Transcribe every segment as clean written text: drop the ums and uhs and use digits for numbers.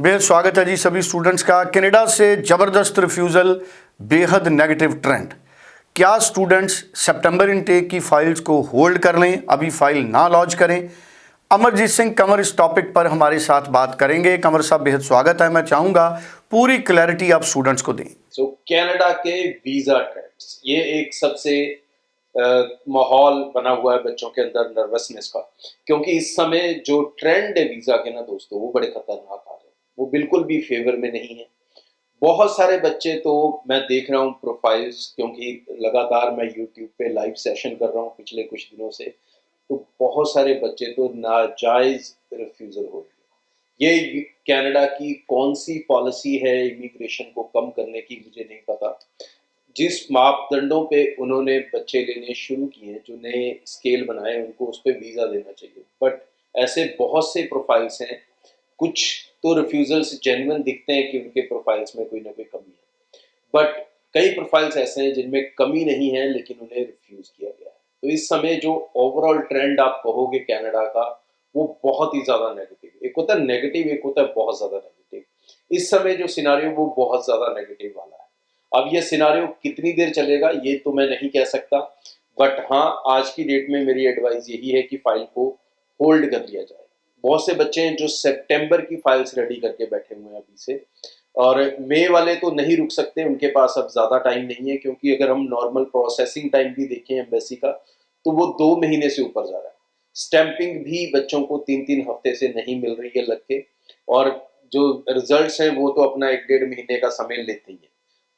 बेहद स्वागत है जी सभी स्टूडेंट्स का। कनाडा से ज़बरदस्त रिफ्यूज़ल, बेहद नेगेटिव ट्रेंड। क्या स्टूडेंट्स सितंबर इनटेक की फाइल्स को होल्ड कर लें, अभी फाइल ना लॉन्च करें? अमरजीत सिंह कंवर इस टॉपिक पर हमारे साथ बात करेंगे। कंवर साहब, बेहद स्वागत है। मैं चाहूँगा पूरी क्लैरिटी आप स्टूडेंट्स को दें। कनाडा के वीज़ा ट्रेंड्स, ये एक सबसे माहौल बना हुआ है बच्चों के अंदर नर्वसनेस का, क्योंकि इस समय जो ट्रेंड है वीज़ा के ना दोस्तों, वो बड़े खतरनाक आ रहे हैं। वो बिल्कुल भी फेवर में नहीं है। बहुत सारे बच्चे तो मैं देख रहा हूँ प्रोफाइल्स, क्योंकि लगातार मैं यूट्यूब पे लाइव सेशन कर रहा हूँ पिछले कुछ दिनों से, तो बहुत सारे बच्चे तो नाजायज़ रिफ्यूज़ल हो रही है। ये कनाडा की कौन सी पॉलिसी है इमिग्रेशन को कम करने की, मुझे नहीं पता। जिस मापदंडों पे उन्होंने बच्चे लेने शुरू किए, जो नए स्केल बनाए, उनको उस पे वीज़ा देना चाहिए। बट ऐसे बहुत से प्रोफाइल्स हैं, कुछ तो रिफ्यूज़ल्स जेन्युइन दिखते हैं कि उनके प्रोफाइल्स में कोई ना कोई कमी है, बट कई प्रोफाइल्स ऐसे हैं जिनमें कमी नहीं है लेकिन उन्हें रिफ्यूज़ किया गया है। तो इस समय जो ओवरऑल ट्रेंड आप कहोगे कनाडा का, वो बहुत ही ज़्यादा नेगेटिव। एक होता है नेगेटिव, एक होता है बहुत ज़्यादा नेगेटिव। इस समय जो सिनारियो वो बहुत ज़्यादा नेगेटिव वाला है। अब ये सिनारियो कितनी देर चलेगा ये तो मैं नहीं कह सकता, बट हाँ, आज की डेट में मेरी एडवाइस यही है कि फाइल को होल्ड कर लिया जाए। बहुत से बच्चे हैं जो सितंबर की फाइल्स रेडी करके बैठे हुए हैं अभी से, और मई वाले तो नहीं रुक सकते, उनके पास अब ज़्यादा टाइम नहीं है, क्योंकि अगर हम नॉर्मल प्रोसेसिंग टाइम भी देखें एम्बेसी का, तो वो 2 महीने से ऊपर जा रहा है। स्टैंपिंग भी बच्चों को 3-3 हफ्ते से नहीं मिल रही है लग के, और जो रिजल्ट्स हैं वो तो अपना 1-1.5 महीने का समय लेते ही हैं।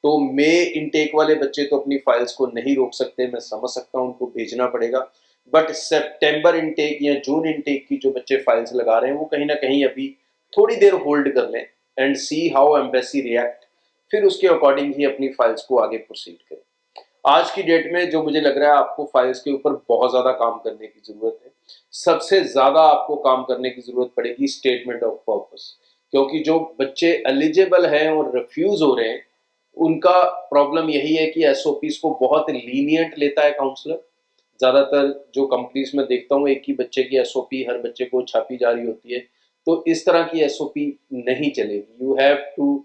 तो मई इनटेक वाले बच्चे तो अपनी फाइल्स को नहीं रोक सकते, मैं समझ सकता हूँ, उनको भेजना पड़ेगा। बट सितंबर इनटेक या जून इनटेक की जो बच्चे फाइल्स लगा रहे हैं, वो कहीं ना कहीं अभी थोड़ी देर होल्ड कर लें and see how embassy react, फिर उसके अकॉर्डिंग ही अपनी फाइल्स को आगे प्रोसीड करें। आज की डेट में जो मुझे लग रहा है, आपको फाइल्स के ऊपर बहुत ज़्यादा काम करने की ज़रूरत है। सबसे ज़्यादा आपको काम करने की ज़रूरत पड़ेगी स्टेटमेंट ऑफ पर्पस, क्योंकि जो बच्चे एलिजिबल हैं और रिफ्यूज़ हो रहे हैं, उनका प्रॉब्लम यही है कि एसओपीज़ को बहुत लीनिएंट लेता है काउंसलर। ज़्यादातर जो कंपनीज़ में देखता हूँ, एक ही बच्चे की एसओपी हर बच्चे को छापी जा रही होती है, तो इस तरह की एसओपी नहीं चलेगी। You have to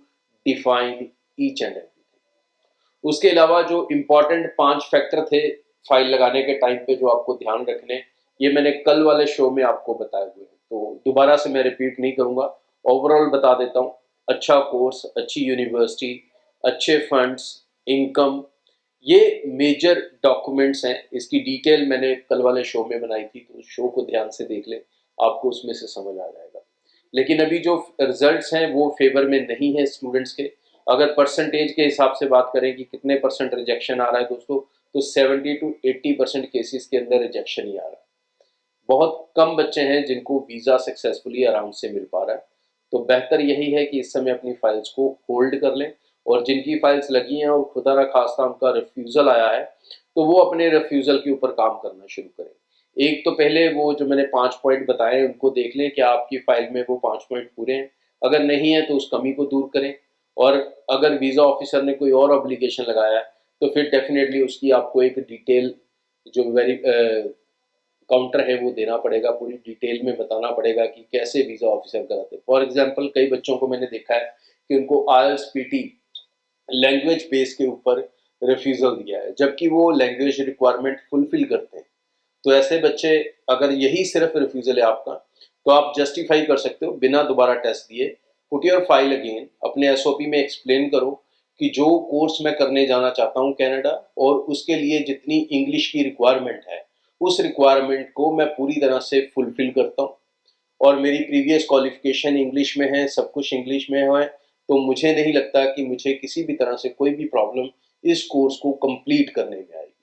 define each and everything. उसके अलावा जो इम्पोर्टेंट 5 फैक्टर थे फाइल लगाने के टाइम पे जो आपको ध्यान रखने, ये मैंने कल वाले शो में आपको बताए हुए हैं, तो दोबारा से मैं रिपीट नहीं करूँगा। ओवरऑल बता देता हूँ। अच्छा कोर्स, अच्छी यूनिवर्सिटी, अच्छे फंड्स, इनकम, ये मेजर डॉक्यूमेंट्स हैं। इसकी डिटेल मैंने कल वाले शो में बनाई थी, तो उस शो को ध्यान से देख लें, आपको उसमें से समझ आ जाएगा। लेकिन अभी जो रिजल्ट्स हैं वो फेवर में नहीं है स्टूडेंट्स के। अगर परसेंटेज के हिसाब से बात करें कि कितने परसेंट रिजेक्शन आ रहा है दोस्तों, तो 70 to 80% केसेस के अंदर रिजेक्शन ही आ रहा है। बहुत कम बच्चे हैं जिनको वीज़ा सक्सेसफुली आराम से मिल पा रहा है। तो बेहतर यही है कि इस समय अपनी फाइल्स को होल्ड कर लें, और जिनकी फाइल्स लगी हैं और खुदा ना खास्ता उनका रिफ्यूज़ल आया है, तो वो अपने रिफ्यूज़ल के ऊपर काम करना शुरू करें। एक तो पहले वो जो मैंने 5 पॉइंट बताए उनको देख लें, क्या आपकी फाइल में वो 5 पॉइंट पूरे हैं। अगर नहीं है तो उस कमी को दूर करें, और अगर वीज़ा ऑफिसर ने कोई और ऑब्लिगेशन लगाया है, तो फिर डेफिनेटली उसकी आपको एक डिटेल जो काउंटर है वो देना पड़ेगा, पूरी डिटेल में बताना पड़ेगा कि कैसे वीज़ा ऑफिसर कराते हैं। फॉर एग्जांपल, कई बच्चों को मैंने देखा है कि उनको आईएलटीएस पीटी लैंग्वेज बेस के ऊपर रिफ्यूज़ल दिया है, जबकि वो लैंग्वेज रिक्वायरमेंट फुलफिल करते हैं। तो ऐसे बच्चे, अगर यही सिर्फ रिफ्यूज़ल है आपका, तो आप जस्टिफाई कर सकते हो बिना दोबारा टेस्ट दिए। पुट योर फाइल अगेन, अपने एसओपी में एक्सप्लेन करो कि जो कोर्स मैं करने जाना चाहता हूँ कनाडा, और उसके लिए जितनी इंग्लिश की रिक्वायरमेंट है, उस रिक्वायरमेंट को मैं पूरी तरह से फुलफिल करता हूँ, और मेरी प्रीवियस क्वालिफिकेशन इंग्लिश में है, सब कुछ इंग्लिश में है, तो मुझे नहीं लगता कि मुझे किसी भी तरह से कोई भी प्रॉब्लम इस कोर्स को कंप्लीट करने में आएगी।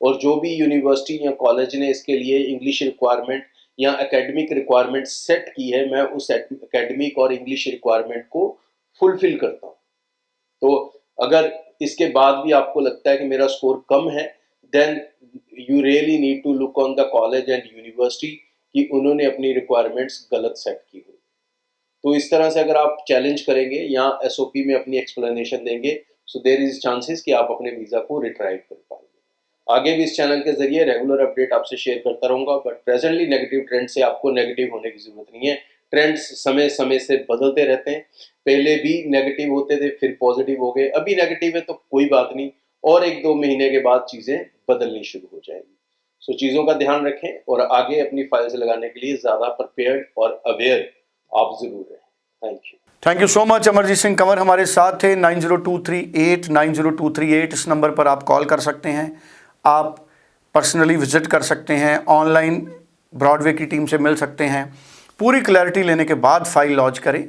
और जो भी यूनिवर्सिटी या कॉलेज ने इसके लिए इंग्लिश रिक्वायरमेंट या एकेडमिक रिक्वायरमेंट सेट की है, मैं उस एकेडमिक और इंग्लिश रिक्वायरमेंट को फुलफिल करता हूँ। तो अगर इसके बाद भी आपको लगता है कि मेरा स्कोर कम है, then you really need to look on the college and university कि उन्होंने अपनी रिक्वायरमेंट्स गलत सेट की हुई। तो इस तरह से अगर आप चैलेंज करेंगे या एसओपी में अपनी एक्सप्लेनेशन देंगे, सो देयर इज चांसेस कि आप अपने वीज़ा को रिट्राइव कर पाएंगे। आगे भी इस चैनल के जरिए रेगुलर अपडेट आपसे शेयर करता रहूंगा, बट प्रेजेंटली नेगेटिव ट्रेंड से आपको नेगेटिव होने की जरूरत नहीं है। ट्रेंड्स समय समय से बदलते रहते हैं। पहले भी नेगेटिव होते थे, फिर पॉजिटिव हो गए, अभी नेगेटिव है तो कोई बात नहीं, और 1-2 महीने के बाद चीज़ें बदलनी शुरू हो जाएंगी। सो चीज़ों का ध्यान रखें और आगे अपनी फाइल्स लगाने के लिए ज़्यादा प्रिपेयर्ड और अवेयर आप ज़रूर रहें। Thank you. Thank you so much. Amarjeet Singh Kanwar हमारे साथ थे। 9023890238 इस नंबर पर आप कॉल कर सकते हैं, आप पर्सनली विजिट कर सकते हैं, ऑनलाइन ब्रॉडवे की टीम से मिल सकते हैं। पूरी क्लैरिटी लेने के बाद फाइल लॉन्च करें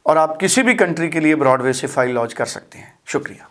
और आप किसी भी कंट्री के लिए ब्रॉडवे से फाइल लॉन्च कर सकते हैं। शुक्रिया।